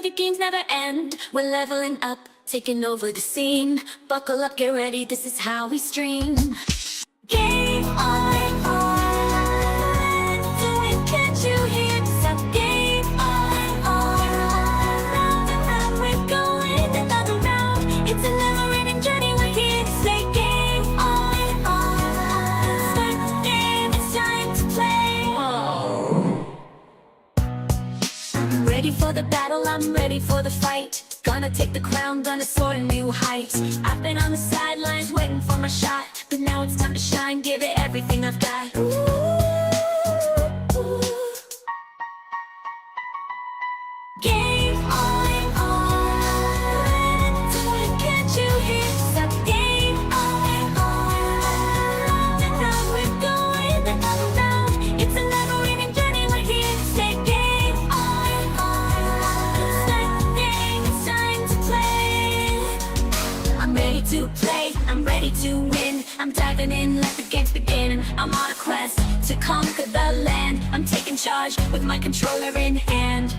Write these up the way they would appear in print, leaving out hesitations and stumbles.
the games never end. We're leveling up, taking over the scene. Buckle up, get ready, this is how we stream. Game on, do it, can't you hear? So game on, round and round we're going another round. It's a never-ending journey, we're here to say game on. Start the game, it's time to play. I'm ready for the battle, I'm ready for the fight. Gonna take the crown, gonna soar to new heights. I've been on the sidelines waiting for my shot, but now it's time to shine, give it everything I've got. Game on, do it, can't you hear? So game on, round and round we're going another round. It's a never-ending journey, we're here to say game on. Start the game, it's time to play. I'm ready to play, I'm ready to win. I'm diving in, let the games begin. I'm on a quest to conquer the land. I'm taking charge with my controller in hand.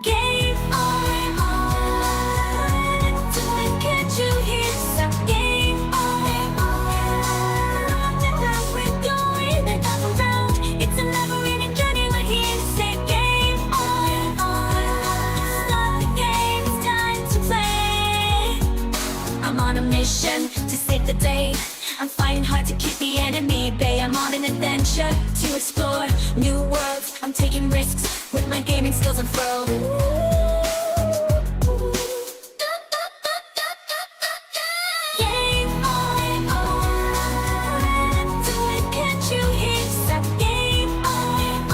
Game on, do it, can't you hear? So game on, round and round we're going another round. It's a never-ending journey, we're here to say game on. Start the game, it's time to play. I'm on a mission to save the day. I'm fighting hard to keep the enemy at bay. I'm on an adventure to explore new worlds. I'm taking risks with my gaming skills unfurled. Game on, do it, can't you hear? So game on,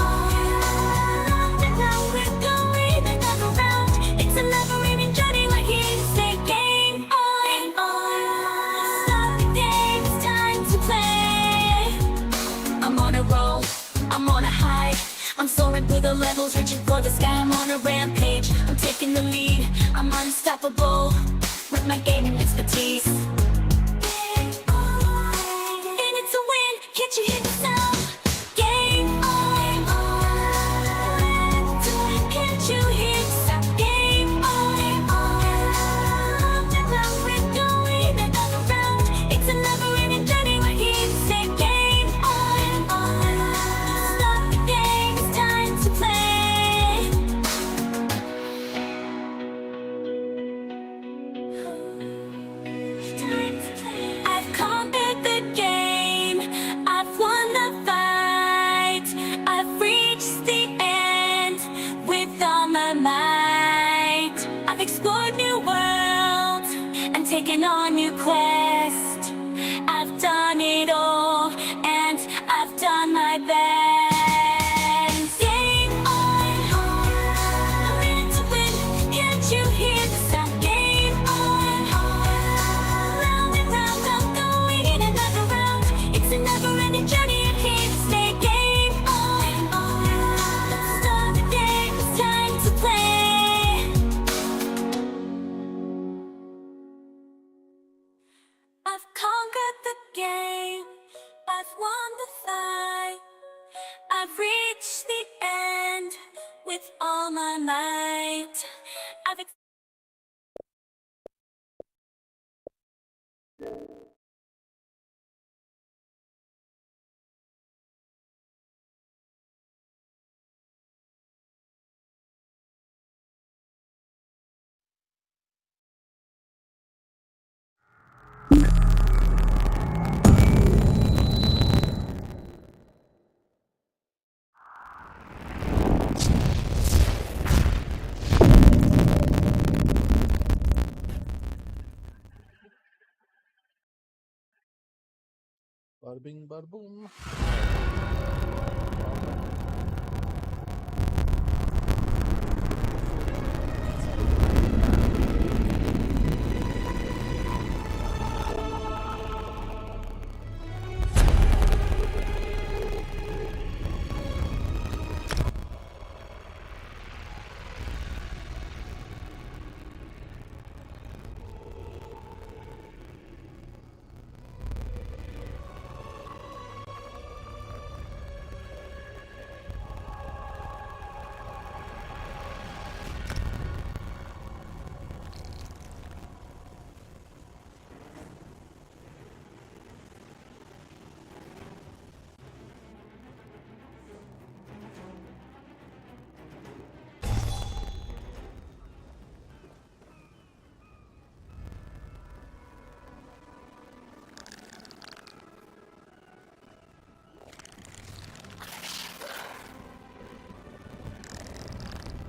round and round we're going another round. It's a never-ending journey, we're here to say game on. Start the game, it's time to play. I'm on a roll, I'm on a high. I'm soaring through the levels, reaching for the sky. I'm on a rampage, I'm taking the lead. I'm unstoppable with my gaming expertise. Game on, and it's a win, can't you hear the sound? Game on, do it, can't you hear? So game on, round and round we're going another round. It's a never-ending journey, we're here to say game on. Start the game, it's time to play. I've conquered the game, I've won the fight, I've reached the end with all my might. I've explored new worlds and taken on new quests. I've done it all and I've done my best. Game on, I'm ready to win, can't you hear the sound? Game on, round and round I'm going in another round. It's a never-ending journey, I'm here to stay. Game on, start the game, it's time to play. I've conquered the game, I've won the fight, I've reached the end with all my might. I've Barbing barbum.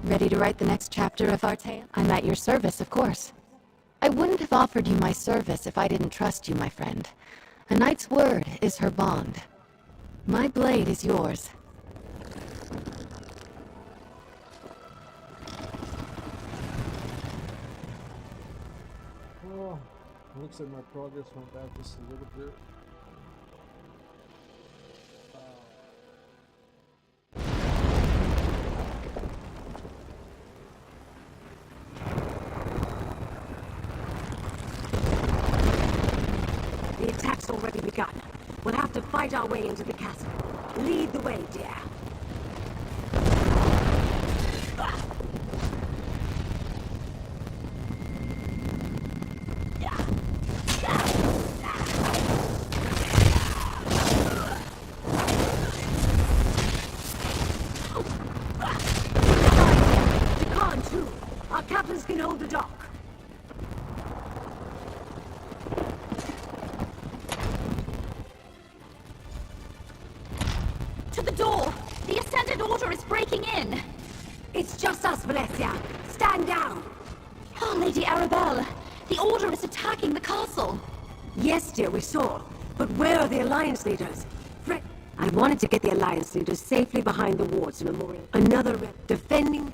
Ready to write the next chapter of our tale? I'm at your service, of course. I wouldn't have offered you my service if I didn't trust you, my friend. A knight's word is her bond. My blade is yours. Oh, looks like my progress went back just a little bit. The attack's already begun. We'll have to fight our way into the castle. Lead the way, dear. Jacan, too. Our captains can hold the dock. To the door! The Ascended Order is breaking in! It's just us, Valencia. Stand down. Oh, Lady Arabelle, the Order is attacking the castle! Yes, dear, we saw. But where are the Alliance leaders? I wanted to get the Alliance leaders safely behind the wards memorial. Another rep defending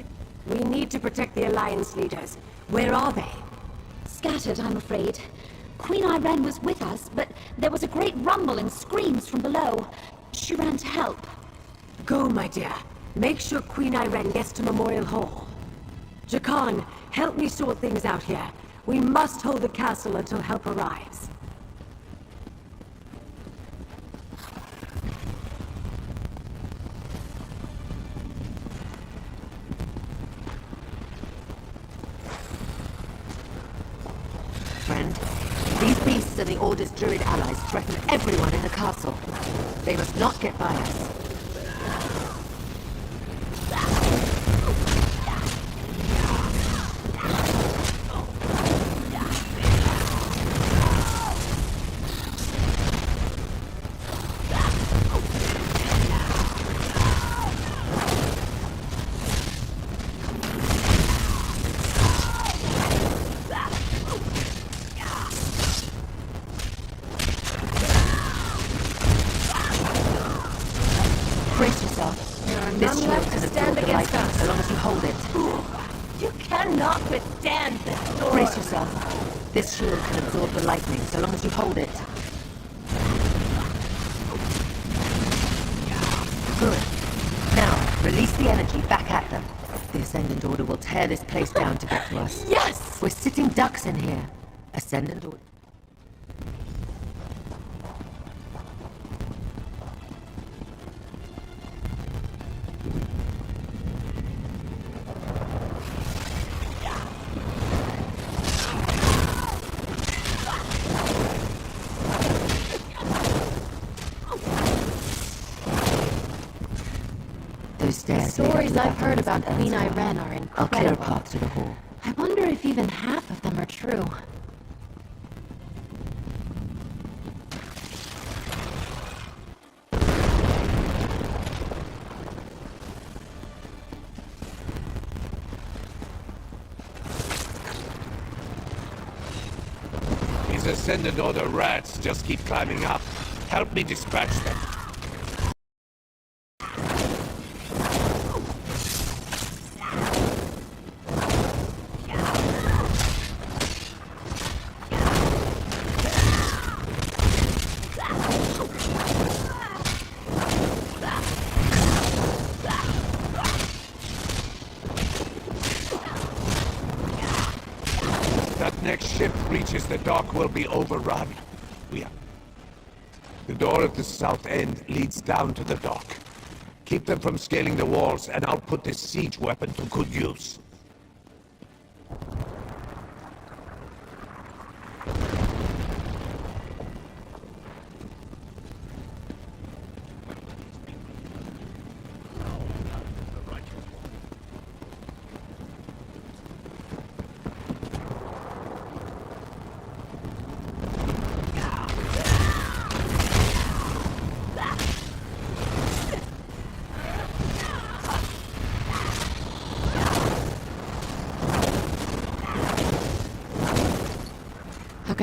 We need to protect the Alliance leaders. Where are they? Scattered, I'm afraid. Queen Irene was with us, but there was a great rumble and screams from below. She ran to help. Go, my dear. Make sure Queen Irene gets to Memorial Hall. Jacan, help me sort things out here. We must hold the castle until help arrives. Friend, these beasts are the Order's Druid allies threaten everyone in the castle. They must not get by us. Brace yourself. There are This none shield left can to absorb stand the against lightning us. so long as you hold it. You cannot withstand this storm. Brace yourself. This shield can absorb the lightning so long as you hold it. Good. Now, release the energy back at them. The Ascendant Order will tear this place down to get to us. Yes! We're sitting ducks in here. Ascendant Order. Those stairs lead up to Stories the I've back heard of about the Queen Ascendant Irene Order. are I'll clear a incredible. path to the hall. I wonder if even half of them are true. These Ascendant Order rats just keep climbing up. Help me dispatch them. That next ship reaches the dock will be overrun. The door at the south end leads down to the dock. Keep them from scaling the walls, and I'll put this siege weapon to good use.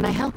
can I help?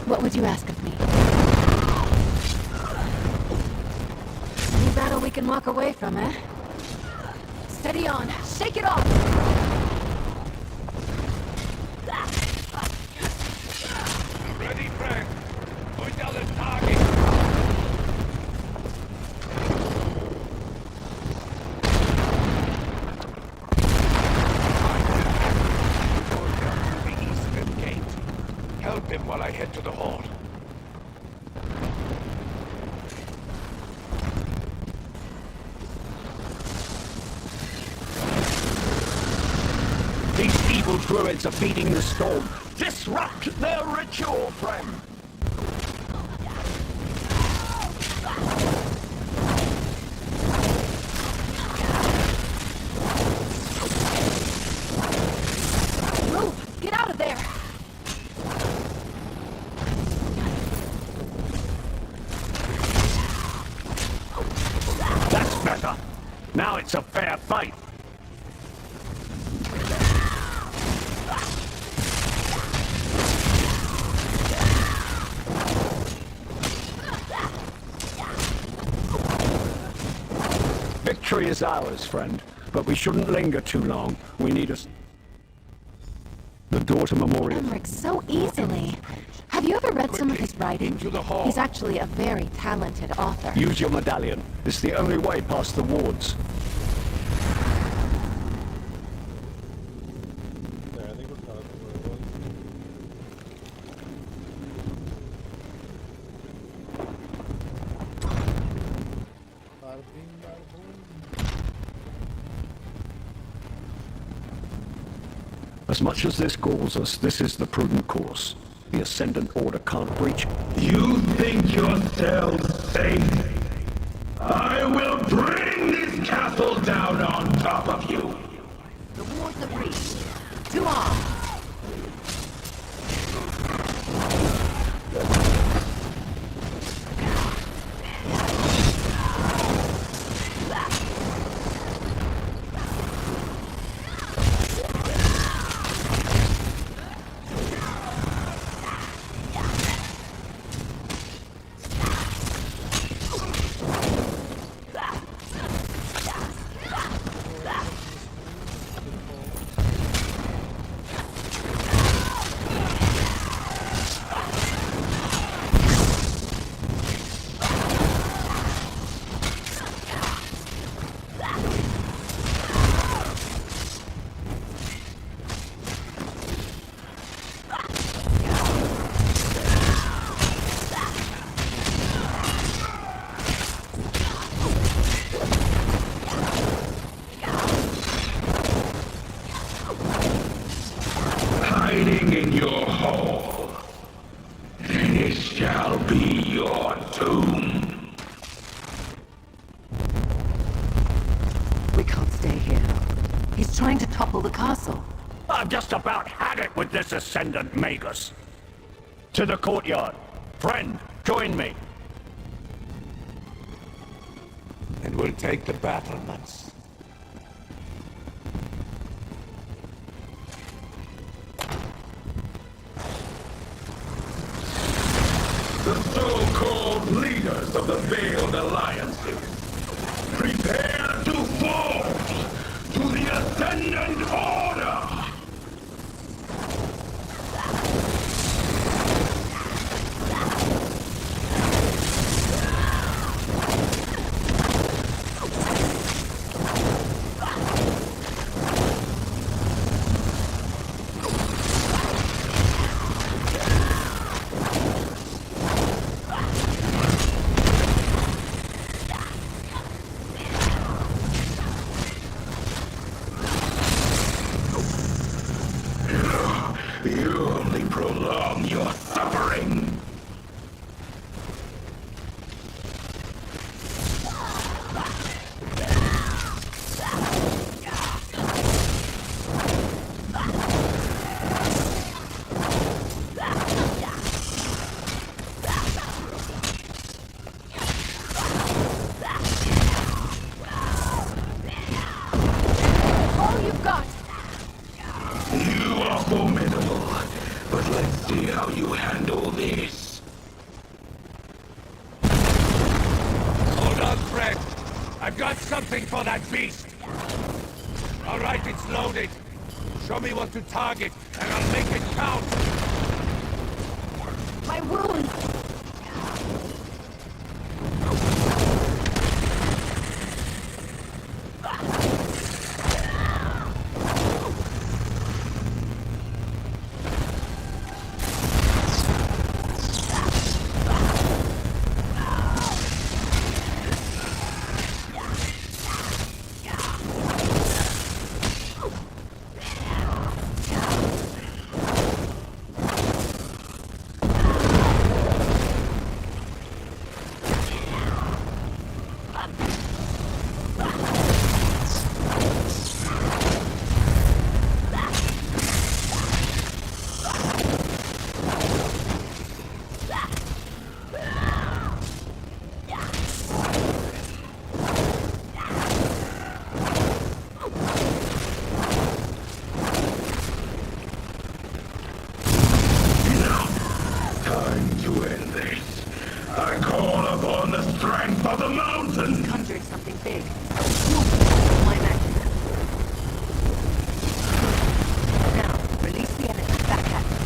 What would you ask of me? Any battle we can walk away from, eh? Steady on! Shake it off! Ready, Frank. Point down the target. The eastern gate. Help him while I head to the hall. These evil druids are feeding the storm. Disrupt their ritual, friend! Move! Get out of there! That's better! Now it's a fair fight! Victory is ours, friend, but we shouldn't linger too long. We need us. The door to Memorial. Emmerich so easily. Have you ever read some of his writing? Into the hall. He's actually a very talented author. Use your medallion. It's the only way past the wards. There, I think we're caught up where it was. Bada bing, bada boom. As much as this galls us, this is the prudent course. The Ascendant Order can't breach. You think yourselves safe? I will bring this castle down on top of you. The wards are breached. To arms! Hiding in your hole. This shall be your tomb. We can't stay here. He's trying to topple the castle. I've just about had it with this Ascendant Magus. To the courtyard. Friend, join me. And we'll take the battlements. The so-called leaders of the Veiled Alliances. Prepare to fall to the Ascendant Order! how you handle this. Hold on, friend. I've got something for that beast. All right, it's loaded. Show me what to target, and I'll make it count. My wound! Time to end this. I call upon the strength of the mountain. Conjuring something big. My magic. Now, release the energy back at me.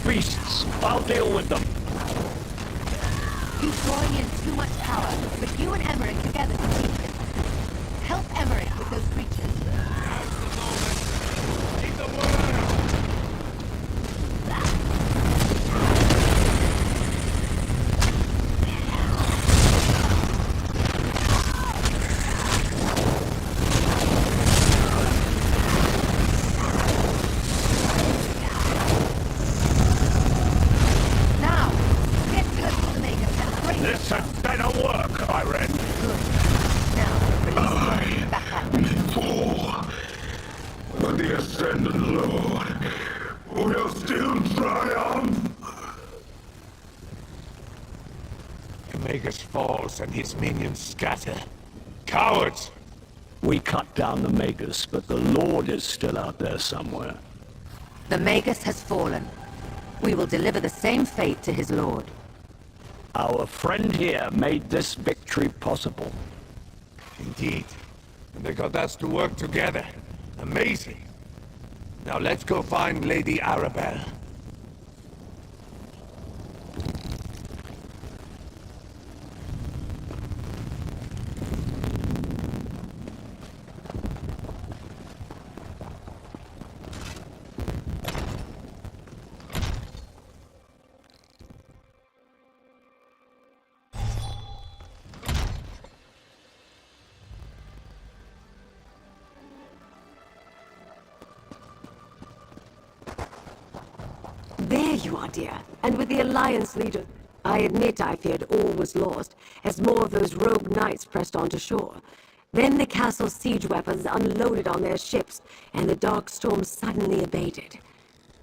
beasts. I'll deal with them. He's drawing in too much power, but you and Emmerich together can keep him. Help Emmerich with those creatures. Keep the word out. Now, get to the Maker and break This had better work, I reckon. Ascended Lord will still triumph. The Magus falls and his minions scatter. Cowards! We cut down the Magus, but the Lord is still out there somewhere. The Magus has fallen. We will deliver the same fate to his lord. Our friend here made this victory possible. Indeed. And they got us to work together. Amazing. Now let's go find Lady Arabelle. There you are, dear. And with the Alliance leader... I admit I feared all was lost, as more of those rogue knights pressed onto shore. Then the castle's siege weapons unloaded on their ships, and the dark storm suddenly abated.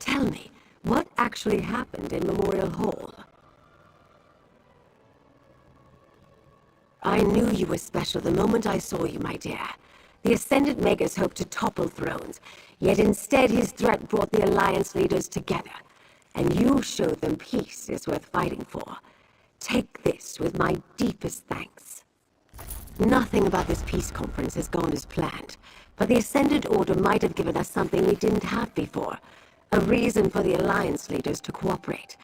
Tell me, what actually happened in Memorial Hall? I knew you were special the moment I saw you, my dear. The Ascendant Magus hoped to topple thrones, yet instead his threat brought the Alliance leaders together. And you showed them peace is worth fighting for. Take this with my deepest thanks. Nothing about this peace conference has gone as planned, but the Ascendant Order might have given us something we didn't have before. A reason for the Alliance leaders to cooperate.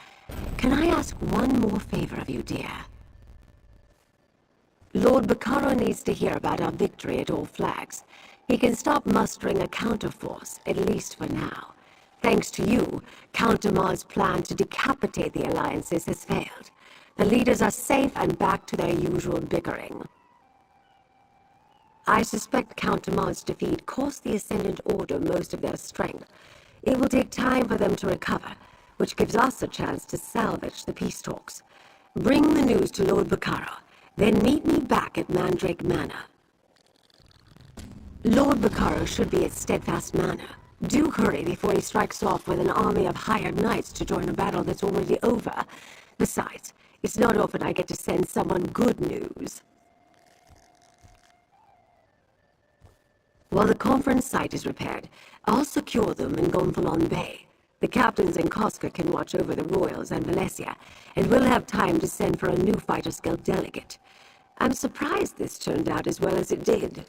Can I ask one more favor of you, dear? Lord Bacaro needs to hear about our victory at All Flags. He can stop mustering a counterforce, at least for now. Thanks to you, Count Damar's plan to decapitate the alliances has failed. The leaders are safe and back to their usual bickering. I suspect Count Damar's defeat cost the Ascendant Order most of their strength. It will take time for them to recover, which gives us a chance to salvage the peace talks. Bring the news to Lord Bacaro, then meet me back at Mandrake Manor. Lord Bacaro should be at Steadfast Manor. Do hurry before he strikes off with an army of hired knights to join a battle that's already over. Besides, it's not often I get to send someone good news. While the conference site is repaired, I'll secure them in Gonfalon Bay. The captains in Koska can watch over the Royals and Valencia, and we'll have time to send for a new Fighters Guild delegate. I'm surprised this turned out as well as it did.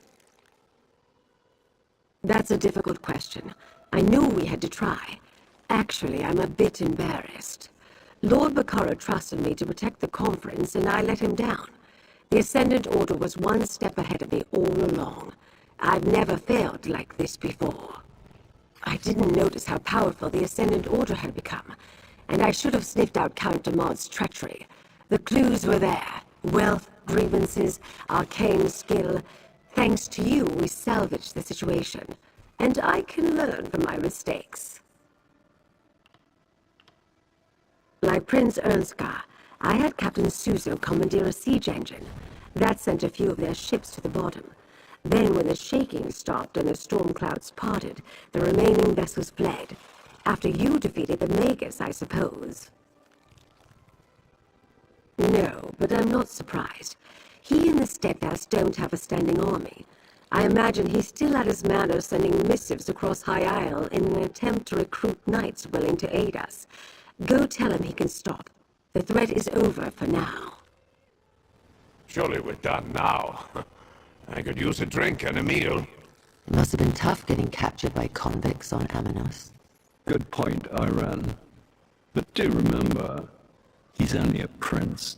That's a difficult question. I knew we had to try. Actually, I'm a bit embarrassed. Lord Bacaro trusted me to protect the conference, and I let him down. The Ascendant Order was one step ahead of me all along. I've never failed like this before. I didn't notice how powerful the Ascendant Order had become, and I should have sniffed out Count Damar's treachery. The clues were there. Wealth, grievances, arcane skill. Thanks to you, we salvaged the situation, and I can learn from my mistakes. Like Prince Ernska, I had Captain Suzo commandeer a siege engine. That sent a few of their ships to the bottom. Then when the shaking stopped and the storm clouds parted, the remaining vessels fled. After you defeated the Magus, I suppose. No, but I'm not surprised. He and the Steadfast don't have a standing army. I imagine he's still at his manor sending missives across High Isle in an attempt to recruit knights willing to aid us. Go tell him he can stop. The threat is over for now. Surely we're done now. I could use a drink and a meal. It must have been tough getting captured by convicts on Aminos. Good point, Iran. But do remember, he's only a prince.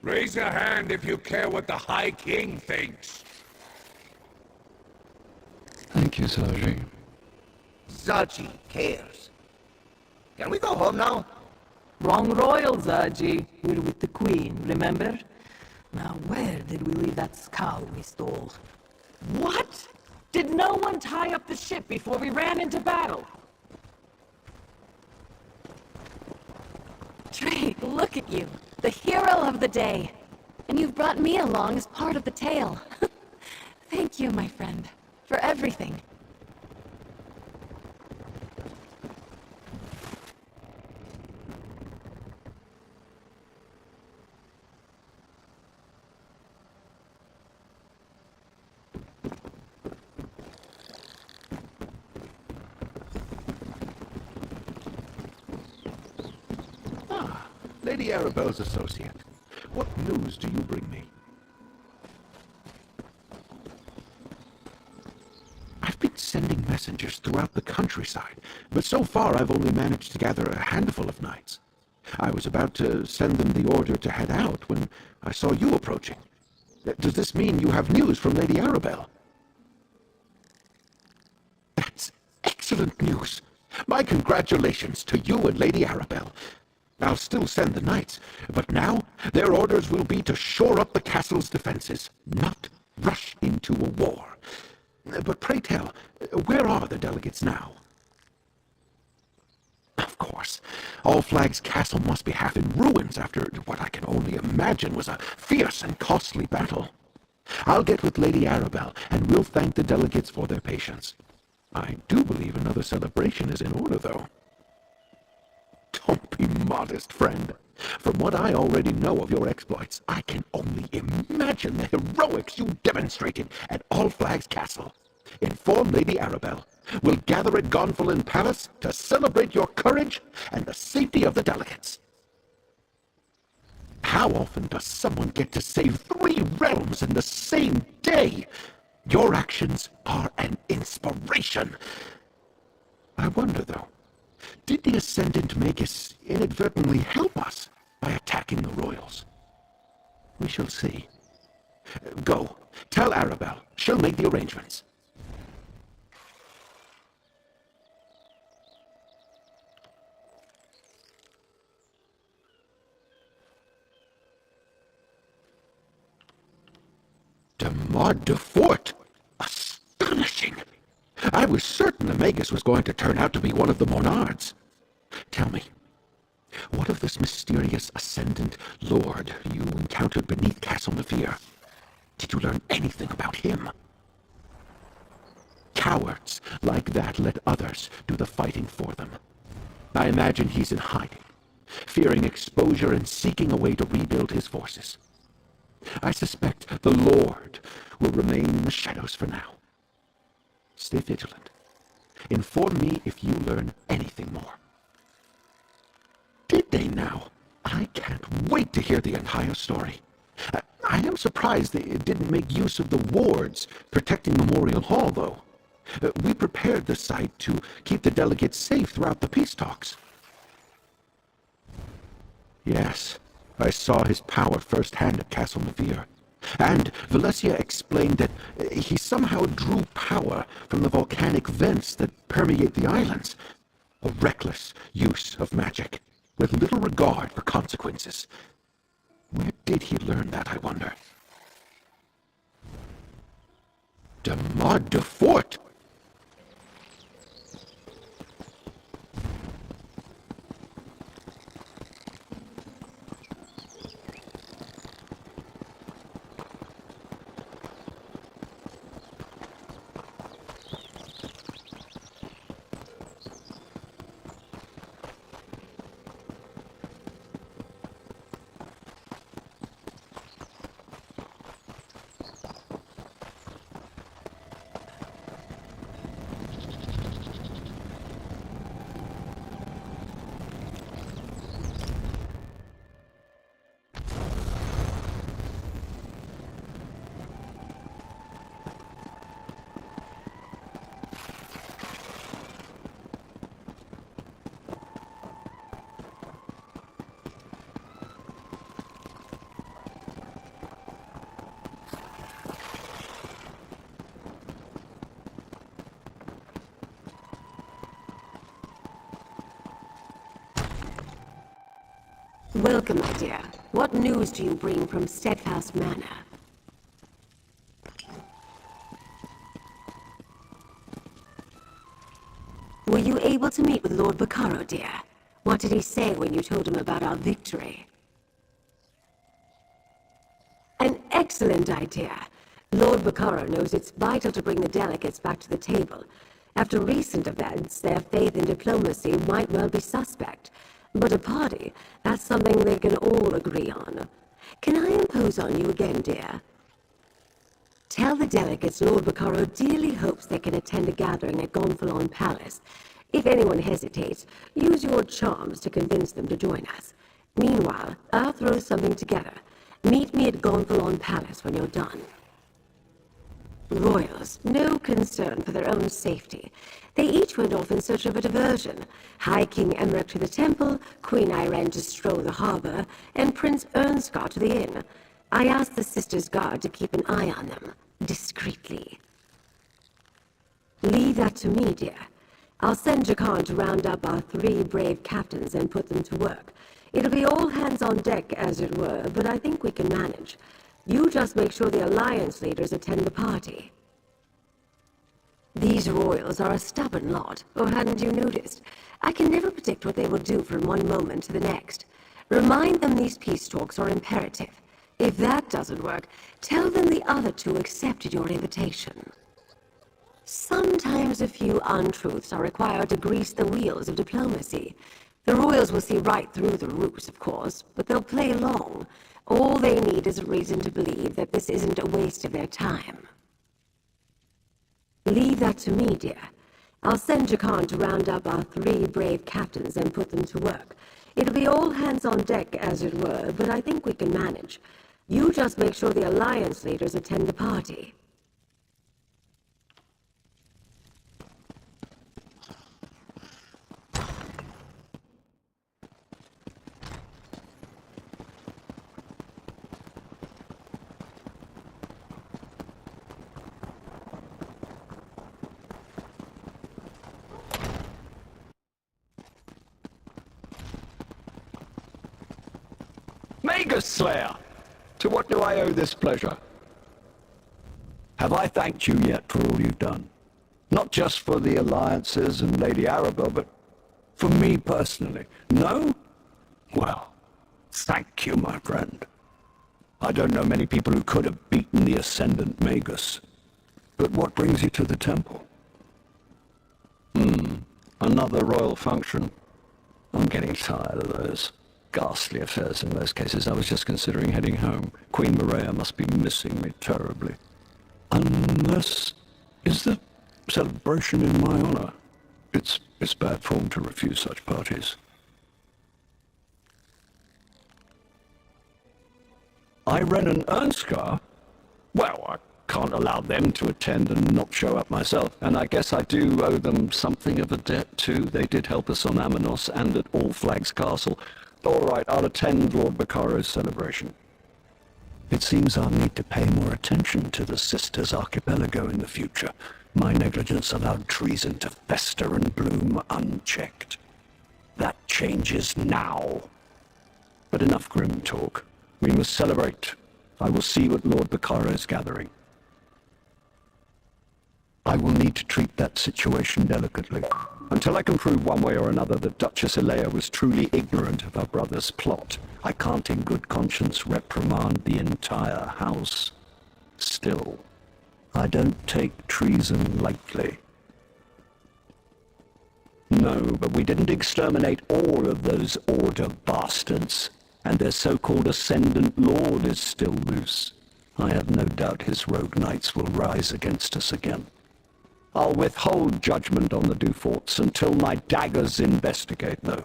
Raise your hand if you care what the High King thinks. Thank you, Sergi. Zaji cares. Can we go home now? Wrong royal, Zaji. We're with the Queen, remember? Now, where did we leave that scow we stole? What? Did no one tie up the ship before we ran into battle? Drake, look at you, the hero of the day. And you've brought me along as part of the tale. Thank you, my friend, for everything. Lady Arabelle's associate. What news do you bring me? I've been sending messengers throughout the countryside, but so far I've only managed to gather a handful of knights. I was about to send them the order to head out when I saw you approaching. Does this mean you have news from Lady Arabelle? That's excellent news. My congratulations to you and Lady Arabelle. I'll still send the knights, but now their orders will be to shore up the castle's defenses, not rush into a war. But pray tell, where are the delegates now? Of course, All Flag's castle must be half in ruins after what I can only imagine was a fierce and costly battle. I'll get with Lady Arabelle, and we'll thank the delegates for their patience. I do believe another celebration is in order, though. Don't be modest, friend. From what I already know of your exploits, I can only imagine the heroics you demonstrated at All Flag's castle. Inform Lady Arabelle. We'll gather at Gonfalon Palace to celebrate your courage and the safety of the delegates. How often does someone get to save 3 realms in the same day? Your actions are an inspiration. I wonder, though, did the Ascendant Magus inadvertently help us by attacking the royals? We shall see. Go, tell Arabelle. She'll make the arrangements. De Fort! Astonishing! I was certain the Magus was going to turn out to be one of the Monards. Tell me, what of this mysterious Ascendant Lord you encountered beneath Castle Nefir? Did you learn anything about him? Cowards like that let others do the fighting for them. I imagine he's in hiding, fearing exposure and seeking a way to rebuild his forces. I suspect the Lord will remain in the shadows for now. Stay vigilant. Inform me if you learn anything more. Did they now? I can't wait to hear the entire story. I am surprised they didn't make use of the wards protecting Memorial Hall, though. We prepared the site to keep the delegates safe throughout the peace talks. Yes, I saw his power firsthand at Castle Nefir. And Valencia explained that he somehow drew power from the volcanic vents that permeate the islands. A reckless use of magic, with little regard for consequences. Where did he learn that, I wonder? De Fort! Welcome, my dear. What news do you bring from Steadfast Manor? Were you able to meet with Lord Baccaro, dear? What did he say when you told him about our victory? An excellent idea. Lord Baccaro knows it's vital to bring the delegates back to the table. After recent events, their faith in diplomacy might well be suspect. But a party, that's something they can all agree on. Can I impose on you again, dear? Tell the delegates Lord Baccaro dearly hopes they can attend a gathering at Gonfalon Palace. If anyone hesitates, use your charms to convince them to join us. Meanwhile, I'll throw something together. Meet me at Gonfalon Palace when you're done. Royals, no concern for their own safety. They each went off in search of a diversion. High King Emmerich to the temple, Queen Irene to stroll the harbor, and Prince Ernskar to the inn. I asked the Sisters' Guard to keep an eye on them, discreetly. Leave that to me, dear. I'll send Jakan to round up our 3 brave captains and put them to work. It'll be all hands on deck, as it were, but I think we can manage. You just make sure the Alliance leaders attend the party. These royals are a stubborn lot, or hadn't you noticed? I can never predict what they will do from one moment to the next. Remind them these peace talks are imperative. If that doesn't work, tell them the other 2 accepted your invitation. Sometimes a few untruths are required to grease the wheels of diplomacy. The royals will see right through the ruse, of course, but they'll play along. All they need is a reason to believe that this isn't a waste of their time. Leave that to me, dear. I'll send Jakan to round up our 3 brave captains and put them to work. It'll be all hands on deck, as it were, but I think we can manage. You just make sure the Alliance leaders attend the party. Magus Slayer! To what do I owe this pleasure? Have I thanked you yet for all you've done? Not just for the alliances and Lady Arabelle, but for me personally. No? Well, thank you, my friend. I don't know many people who could have beaten the Ascendant Magus. But what brings you to the temple? Another royal function. I'm getting tired of those ghastly affairs in most cases. I was just considering heading home. Queen Maria must be missing me terribly. Unless... is the celebration in my honor? It's bad form to refuse such parties. Irene and Ernskar? Well, I can't allow them to attend and not show up myself. And I guess I do owe them something of a debt too. They did help us on Amanos and at All Flags Castle. All right, I'll attend Lord Baccaro's celebration. It seems I'll need to pay more attention to the Sisters Archipelago in the future. My negligence allowed treason to fester and bloom unchecked. That changes now. But enough grim talk. We must celebrate. I will see you at Lord Baccaro's gathering. I will need to treat that situation delicately. Until I can prove one way or another that Duchess Elea was truly ignorant of her brother's plot, I can't in good conscience reprimand the entire house. Still, I don't take treason lightly. No, but we didn't exterminate all of those Order bastards, and their so-called Ascendant Lord is still loose. I have no doubt his rogue knights will rise against us again. I'll withhold judgment on the Duforts until my daggers investigate, though.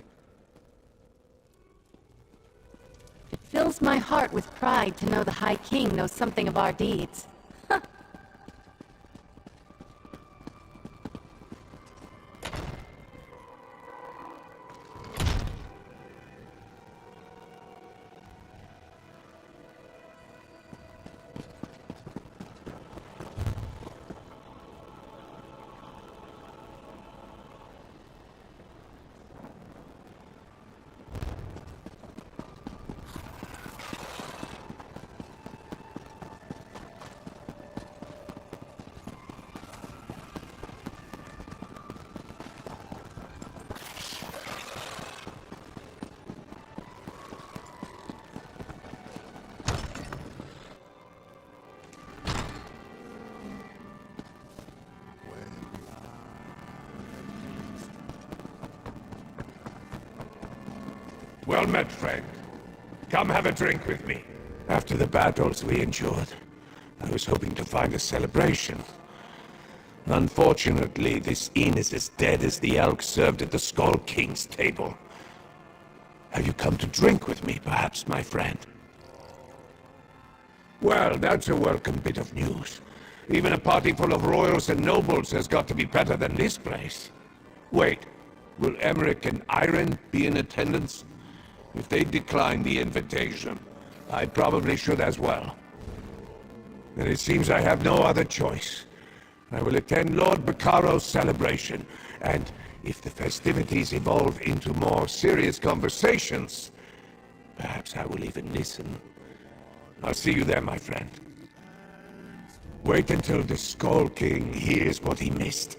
It fills my heart with pride to know the High King knows something of our deeds. Well met, friend. Come have a drink with me. After the battles we endured, I was hoping to find a celebration. Unfortunately, this inn is as dead as the elk served at the Skull King's table. Have you come to drink with me, perhaps, my friend? Well, that's a welcome bit of news. Even a party full of royals and nobles has got to be better than this place. Wait, will Emmerich and Iron be in attendance? If they decline the invitation, I probably should as well. Then it seems I have no other choice. I will attend Lord Baccaro's celebration, and if the festivities evolve into more serious conversations, perhaps I will even listen. I'll see you there, my friend. Wait until the Skull King hears what he missed.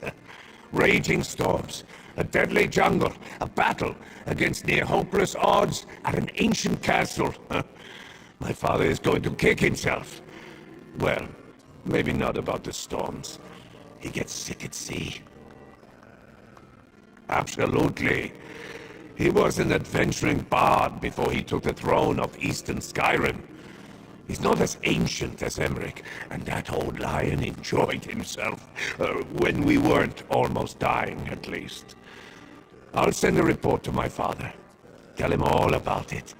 Raging storms, a deadly jungle, a battle against near hopeless odds at an ancient castle. My father is going to kick himself. Well, maybe not about the storms. He gets sick at sea. Absolutely. He was an adventuring bard before he took the throne of Eastern Skyrim. He's not as ancient as Emmerich, and that old lion enjoyed himself. When we weren't almost dying, at least. I'll send a report to my father. Tell him all about it.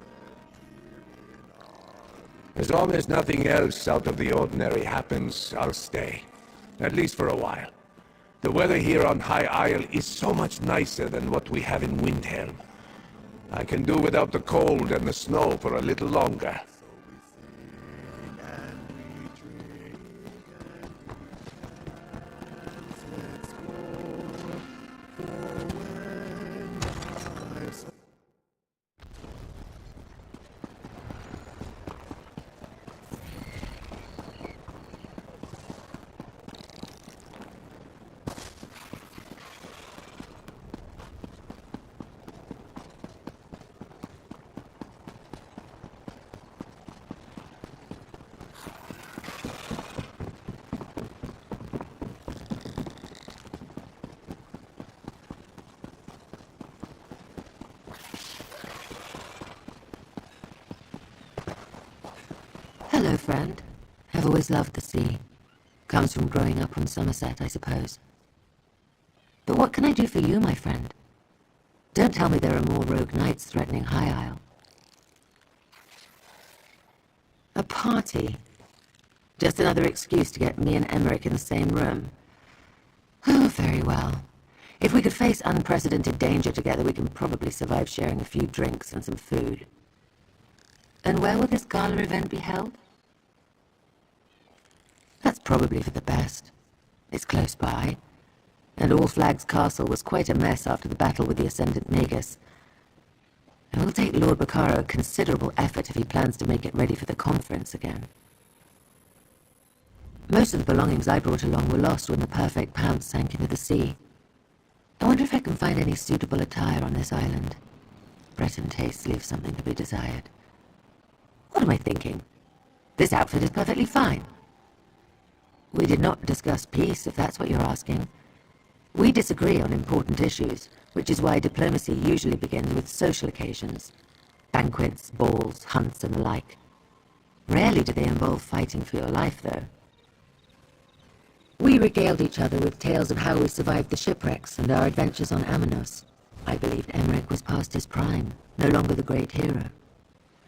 As long as nothing else out of the ordinary happens, I'll stay. At least for a while. The weather here on High Isle is so much nicer than what we have in Windhelm. I can do without the cold and the snow for a little longer. Hello, friend. I've always loved the sea. Comes from growing up on Somerset, I suppose. But what can I do for you, my friend? Don't tell me there are more rogue knights threatening High Isle. A party? Just another excuse to get me and Emmerich in the same room. Oh, very well. If we could face unprecedented danger together, we can probably survive sharing a few drinks and some food. And where will this gala event be held? That's probably for the best. It's close by, and All Flags Castle was quite a mess after the battle with the Ascendant Magus. It will take Lord Baccaro considerable effort if he plans to make it ready for the conference again. Most of the belongings I brought along were lost when the Perfect Pounce sank into the sea. I wonder if I can find any suitable attire on this island. Breton tastes leave something to be desired. What am I thinking? This outfit is perfectly fine. We did not discuss peace, if that's what you're asking. We disagree on important issues, which is why diplomacy usually begins with social occasions. Banquets, balls, hunts, and the like. Rarely do they involve fighting for your life, though. We regaled each other with tales of how we survived the shipwrecks and our adventures on Amanos. I believed Emmerich was past his prime, no longer the great hero.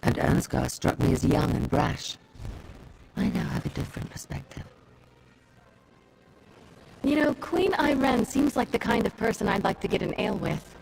And Ernskar struck me as young and brash. I now have a different perspective. You know, Queen Iren seems like the kind of person I'd like to get an ale with.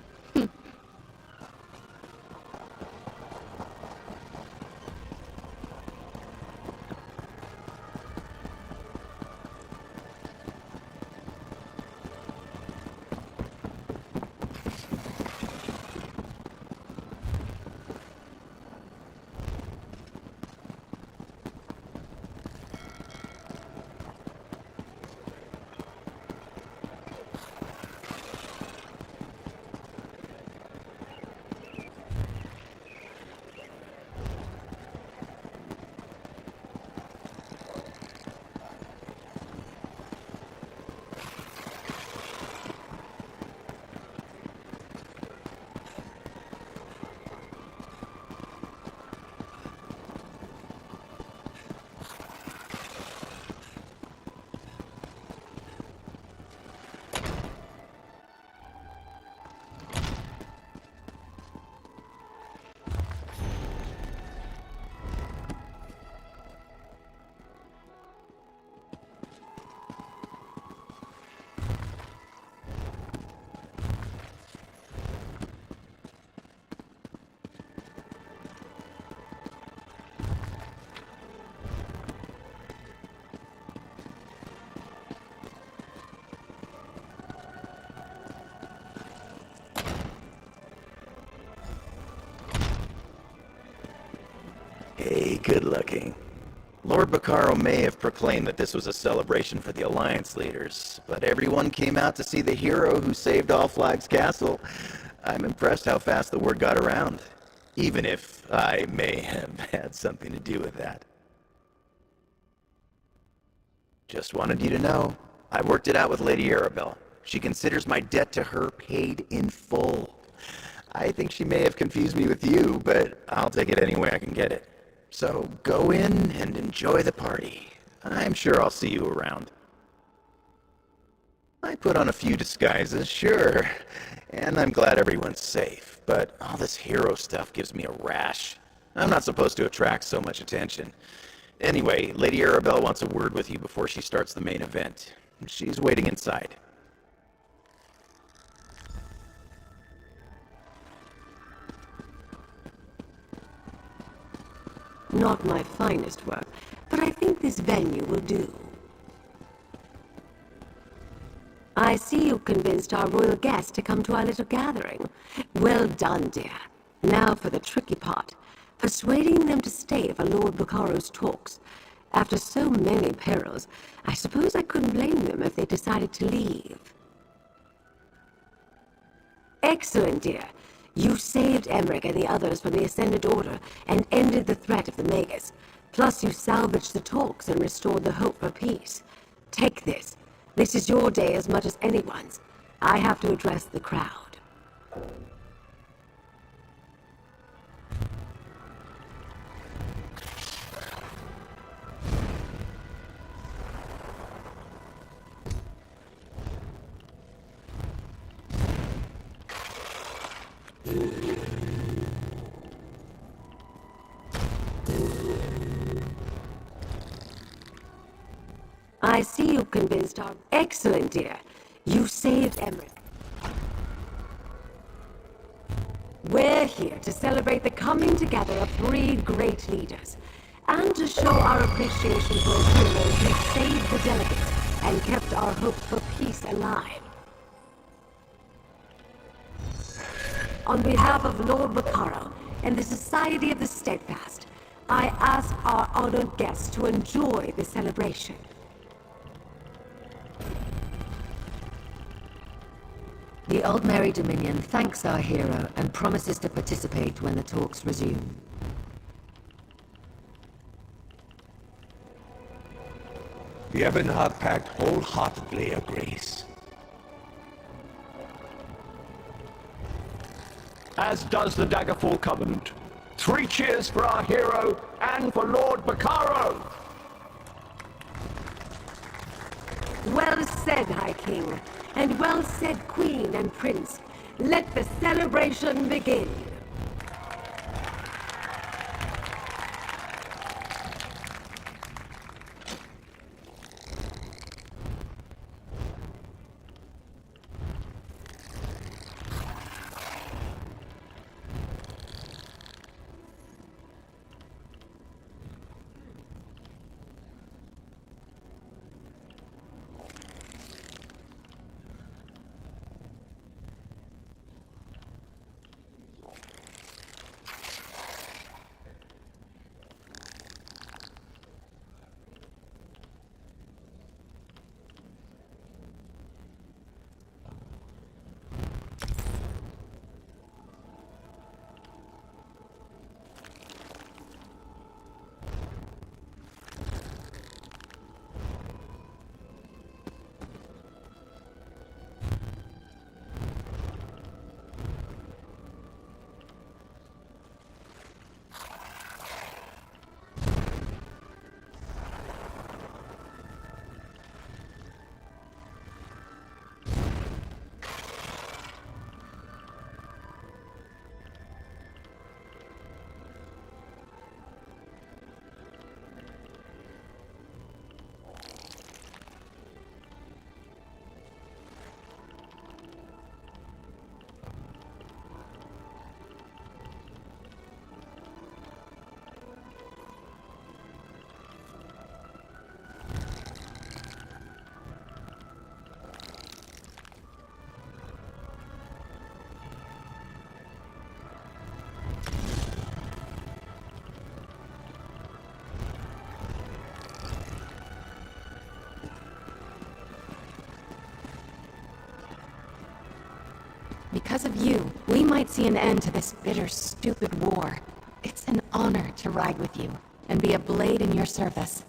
good looking. Lord Bacaro may have proclaimed that this was a celebration for the Alliance leaders, but everyone came out to see the hero who saved All Flags Castle. I'm impressed how fast the word got around, even if I may have had something to do with that. Just wanted you to know, I worked it out with Lady Arabelle. She considers my debt to her paid in full. I think she may have confused me with you, but I'll take it any way I can get it. So go in and enjoy the party. I'm sure I'll see you around. I put on a few disguises, sure, and I'm glad everyone's safe, but all this hero stuff gives me a rash. I'm not supposed to attract so much attention. Anyway, Lady Arabelle wants a word with you before she starts the main event. She's waiting inside. Not my finest work, but I think this venue will do. I see you convinced our royal guests to come to our little gathering. Well done, dear. Now for the tricky part. Persuading them to stay for Lord Bacaro's talks. After so many perils, I suppose I couldn't blame them if they decided to leave. Excellent, dear. You saved Emmerich and the others from the Ascended Order and ended the threat of the Magus. Plus, you salvaged the talks and restored the hope for peace. Take this. This is your day as much as anyone's. I have to address the crowd. I see you convinced our... Excellent, dear. You saved Emmerich. We're here to celebrate the coming together of 3 great leaders, and to show our appreciation for the heroes who saved the delegates and kept our hopes for peace alive. On behalf of Lord Bacaro and the Society of the Steadfast, I ask our honored guests to enjoy the celebration. The Aldmeri Dominion thanks our hero and promises to participate when the talks resume. The Ebonheart Pact wholeheartedly agrees. As does the Daggerfall Covenant. 3 cheers for our hero and for Lord Bacaro! Well said, High King, and well said, Queen and Prince. Let the celebration begin. because of you, we might see an end to this bitter, stupid war. It's an honor to ride with you and be a blade in your service.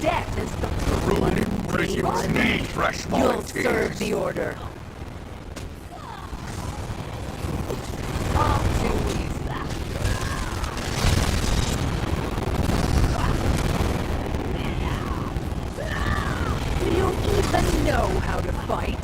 Death is the Ruling prisoners need fresh You'll volunteers. serve the order. All too easy. Do you even know how to fight?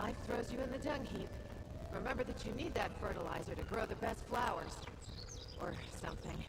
Life throws you in the dung heap. Remember that you need that fertilizer to grow the best flowers. Or something.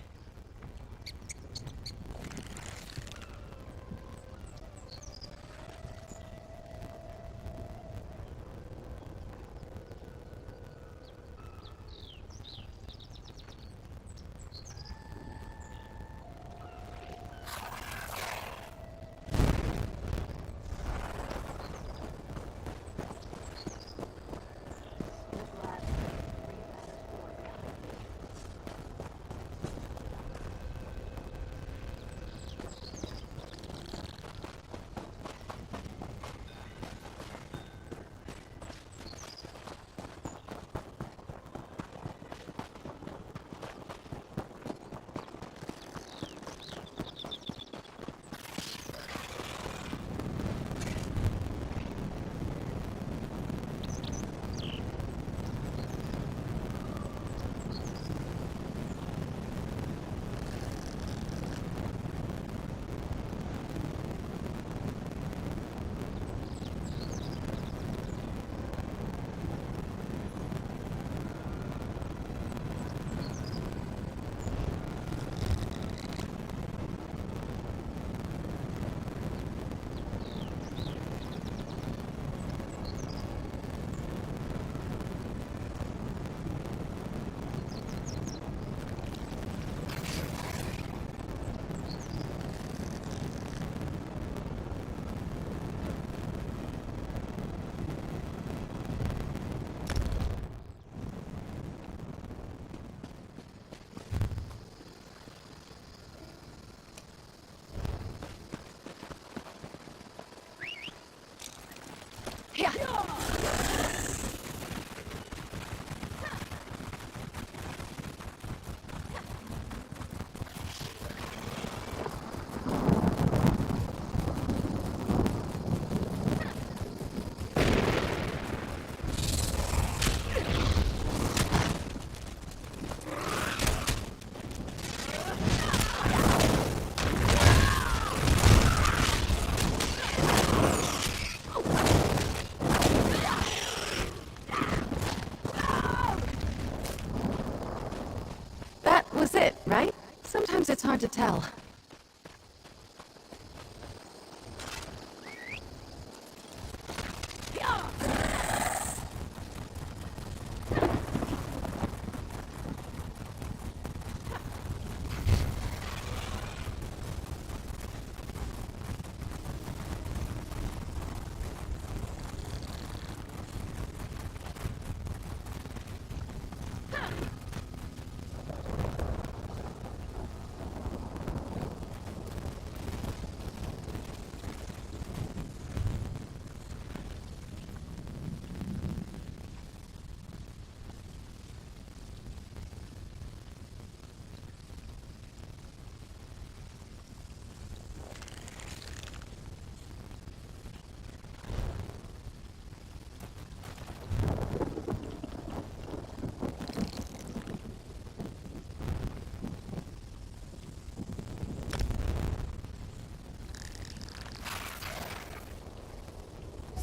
That was it, right? Sometimes it's hard to tell.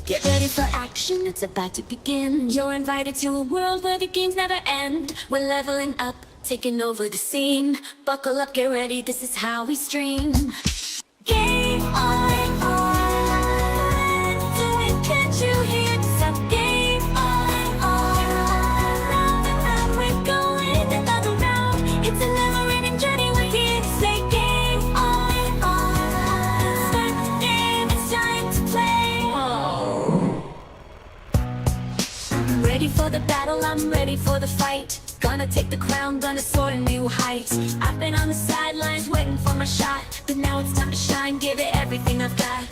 Get ready for action, it's about to begin. You're invited to a world where the games never end. We're leveling up, taking over the scene. Buckle up, get ready, this is how we stream. Game on. Do it, can't you hear? It's a game on. Round and round we're going another round. It's a never-ending journey, we're here to say game on. Start the game, it's time to play. I'm ready for the battle, I'm ready for the fight. Gonna take the crown, gonna soar to new heights. I've been on the sidelines waiting for my shot, but now it's time to shine, give it everything I've got.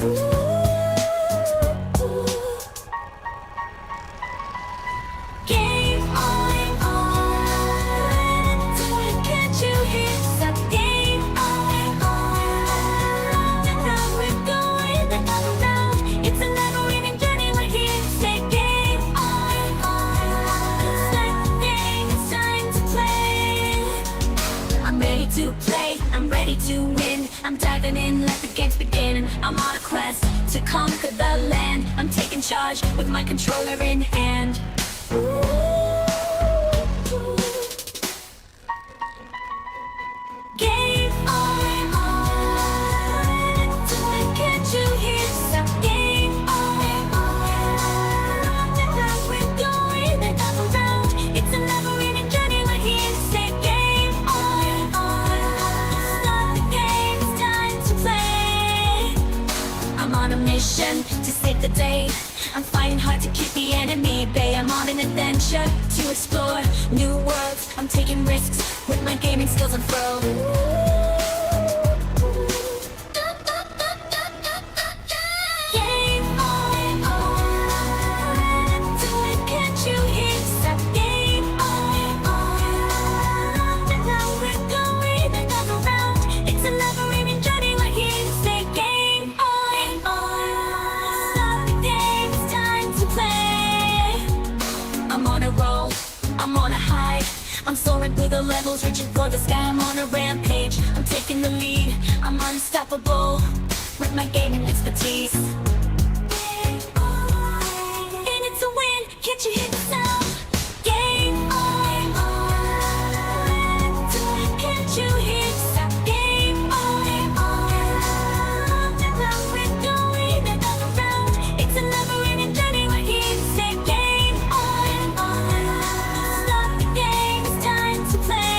Game on. Do it, can't you hear? It's a game on. Round and round we're going another round. It's a never-ending journey, we're here to say game on. Start the game, it's time to play. I'm ready to play, I'm ready to win. I'm diving in, let the games begin. I'm on a quest to conquer the land. I'm taking charge with my controller in hand. Game on. Can't you hear some game on? Now we're going another round. It's a never-ending journey. We're here to say game on. Start the game. It's time to play. I'm on a mission to save the day. I'm fighting hard to keep the enemy at bay. I'm on an adventure to explore new worlds. I'm taking risks with my gaming skills unfurled. Game on. Can't you hear that? Game on. Now we're going another round. It's a never-ending journey. We're here to say game on. Start the game. It's time to play. I'm on a roll. I'm on a high. I'm soaring through the levels, reaching for the sky. I'm on a rampage. I'm taking the lead. I'm unstoppable with my gaming expertise. And it's a win. Can't you hear the sound?